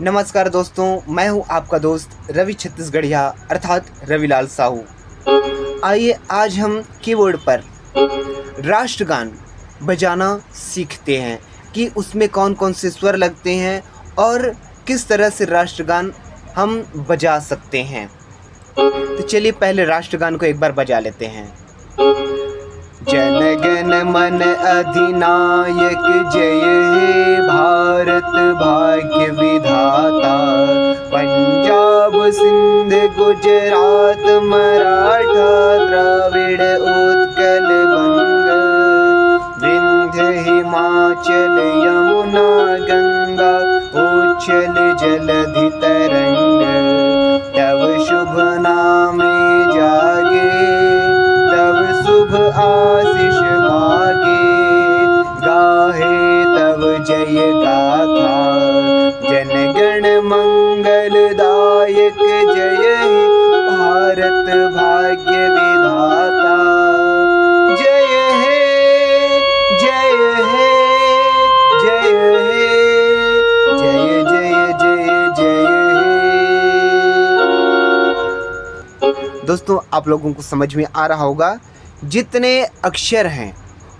नमस्कार दोस्तों, मैं हूं आपका दोस्त रवि छत्तीसगढ़िया अर्थात रविलाल साहू। आइए आज हम कीबोर्ड पर राष्ट्रगान बजाना सीखते हैं कि उसमें कौन कौन से स्वर लगते हैं और किस तरह से राष्ट्रगान हम बजा सकते हैं। तो चलिए पहले राष्ट्रगान को एक बार बजा लेते हैं। जन गण मन अधिनायक जय हे भारत भाग्य विधाता। पंजाब सिंध गुजरात मराठा द्राविड़ उत्कल बंग। विंध्य हिमाचल यमुना गंगा उच्छल जलधि तरंग। तव शुभ नामे जागे तव शुभ आशीष मागे। गाहे तव जय गाथा जन गण मंगलदायक जय हे भारत भाग्य विधाता। जय हे जय हे जय हे जय जय जय जय हे। दोस्तों आप लोगों को समझ में आ रहा होगा, जितने अक्षर हैं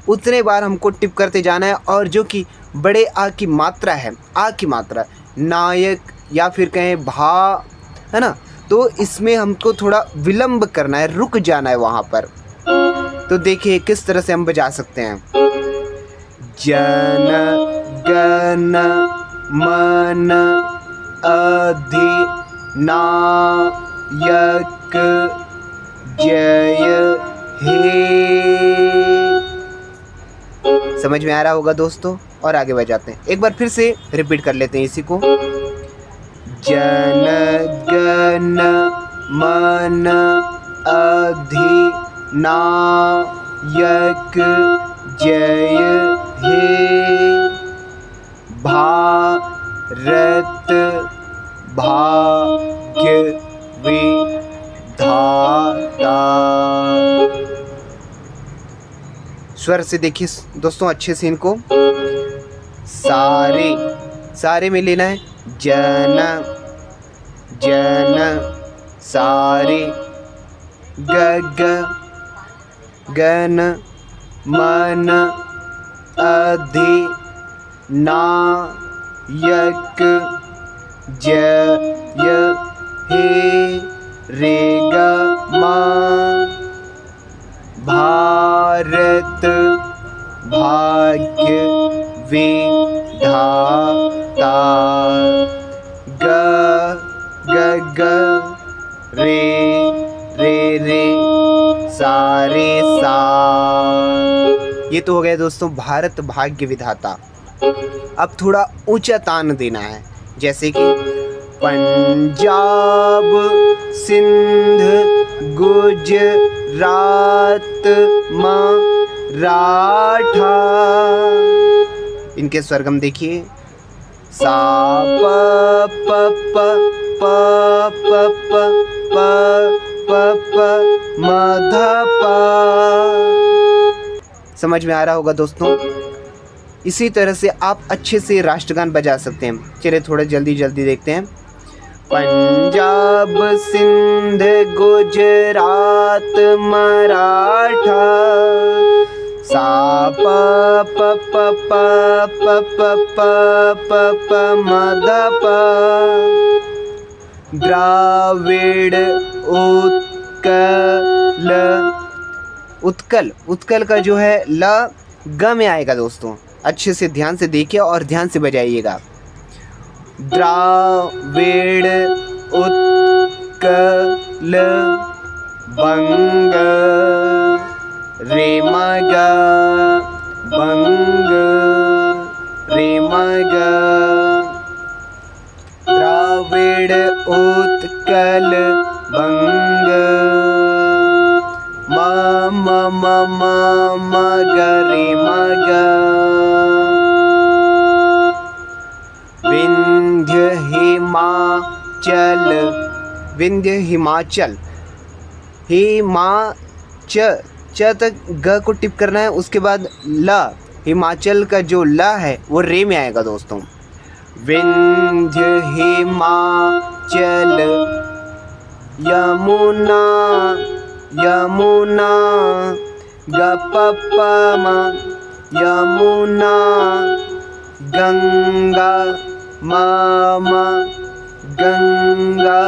उतने बार हमको टिप करते जाना है। और जो कि बड़े आ की मात्रा है, आ की मात्रा नायक या फिर कहें भा, है ना, तो इसमें हमको थोड़ा विलंब करना है, रुक जाना है वहाँ पर। तो देखिए किस तरह से हम बजा सकते हैं। जन गण मन अधिनायक जय हे। समझ में आ रहा होगा दोस्तों, और आगे बजाते हैं। एक बार फिर से रिपीट कर लेते हैं इसी को। जन गण मन अधिनायक जय हे भारत भाग्य विधाता। स्वर से देखिए दोस्तों अच्छे से इनको। सारे में लेना है। जन जन सारे ग गण मन अधिनायक जय हे रे ग मा भारत भाग्य विधाता। ग ग ग रे सारे सा। ये तो हो गया दोस्तों भारत भाग्य विधाता। अब थोड़ा ऊंचा तान देना है, जैसे कि पंजाब सिंध गुजरात मराठा। इनके स्वरगम देखिए। सा प प प प प प प प म ध प। समझ में आ रहा होगा दोस्तों। इसी तरह से आप अच्छे से राष्ट्रगान बजा सकते हैं। चलिए थोड़ा जल्दी देखते हैं। पंजाब सिंध गुजरात मराठा। सा प प प प प प प प म ध प। द्राविड़ उत्कल का जो है ल ग में आएगा दोस्तों। अच्छे से ध्यान से देखिए और ध्यान से बजाइएगा। द्राविड़ उत्कल बंग रे म ग बंग रे म ग। द्राविड़ उत्कल बंग म म म म ग रे म ग। विंध्य हिमाचल च तक ग को टिप करना है। उसके बाद ल, हिमाचल का जो ल है वो रे में आएगा दोस्तों। विंध्य हिमाचल यमुना यमुना गपपम यमुना गंगा मामा गंगा।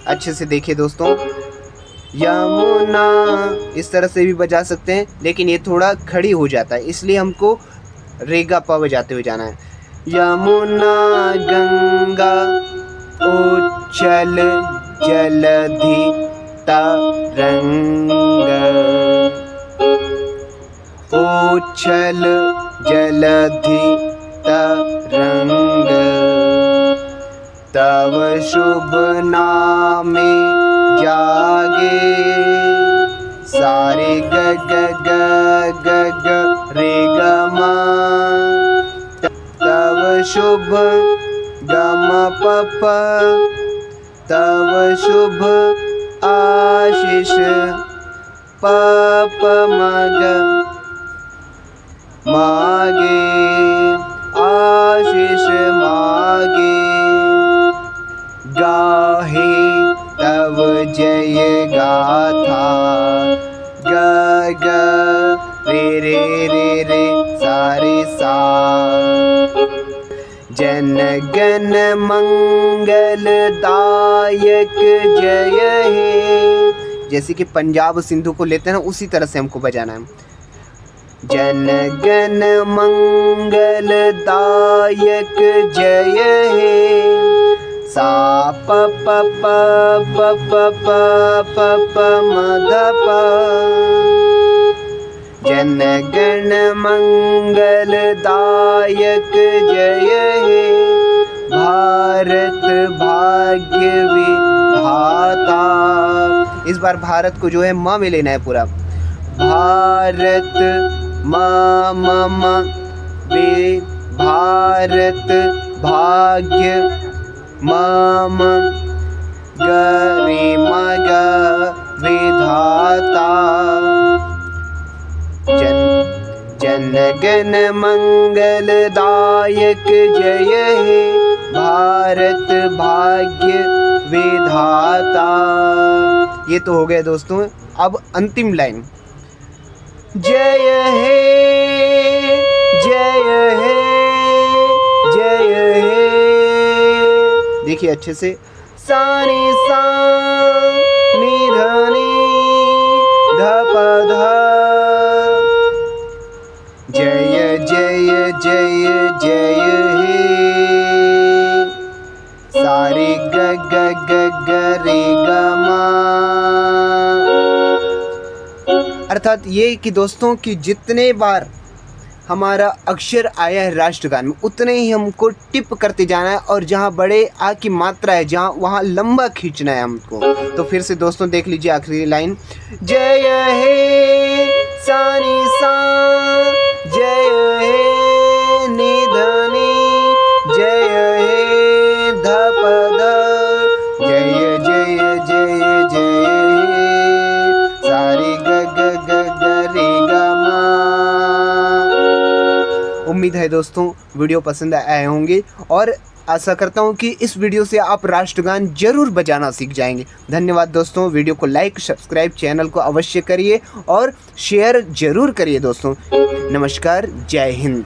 अच्छे से देखिए दोस्तों, यमुना इस तरह से भी बजा सकते हैं, लेकिन ये थोड़ा खड़ी हो जाता है, इसलिए हमको रेगा पा बजाते हुए जाना है। यमुना गंगा उच्छल जलधि तरंग उच्छल जलधि तरंग तव शुभ नामे जागे सारे ग ग ग ग ग रे ग म तव शुभ ग म प प तव शुभ आशीष प प म ग मागे आशीष मागे गाहे तव जय गाथा ग ग रे रे रे रे सारे सा जन गण मंगल दायक जय हे। जैसे कि पंजाब सिंधु को लेते हैं ना, उसी तरह से हमको बजाना है। जन गण मंगल दायक जय हे सा प प प प प प प प म ध प जन गण मंगल दायक जय हे भारत भाग्य विधाता। इस बार भारत को जो है म में लेना है पूरा। भारत म म म वे भारत भाग्य म म ग रे म ग विधाता जन गण मंगल दायक जय हे भारत भाग्य विधाता। ये तो हो गए दोस्तों। अब अंतिम लाइन, जय हे जय हे जय हे। देखिए अच्छे से, सा नी सा नी ध नी ध प ध जय जय जय जय हे सारे ग ग ग ग रे ग म। अर्थात ये कि दोस्तों कि जितने बार हमारा अक्षर आया है राष्ट्रगान में, उतने ही हमको टिप करते जाना है, और जहाँ बड़े आ की मात्रा है जहाँ वहाँ लंबा खींचना है हमको। तो फिर से दोस्तों देख लीजिए आखिरी लाइन, जय हे सा नी सा जय हे नी ध नी जय हे ध प ध जय जय जय जय सारे ग ग ग ग रे ग म। उम्मीद है दोस्तों वीडियो पसंद आए होंगे, और आशा करता हूँ कि इस वीडियो से आप राष्ट्रगान जरूर बजाना सीख जाएंगे। धन्यवाद दोस्तों। वीडियो को लाइक सब्सक्राइब चैनल को अवश्य करिए और शेयर जरूर करिए दोस्तों। नमस्कार, जय हिंद।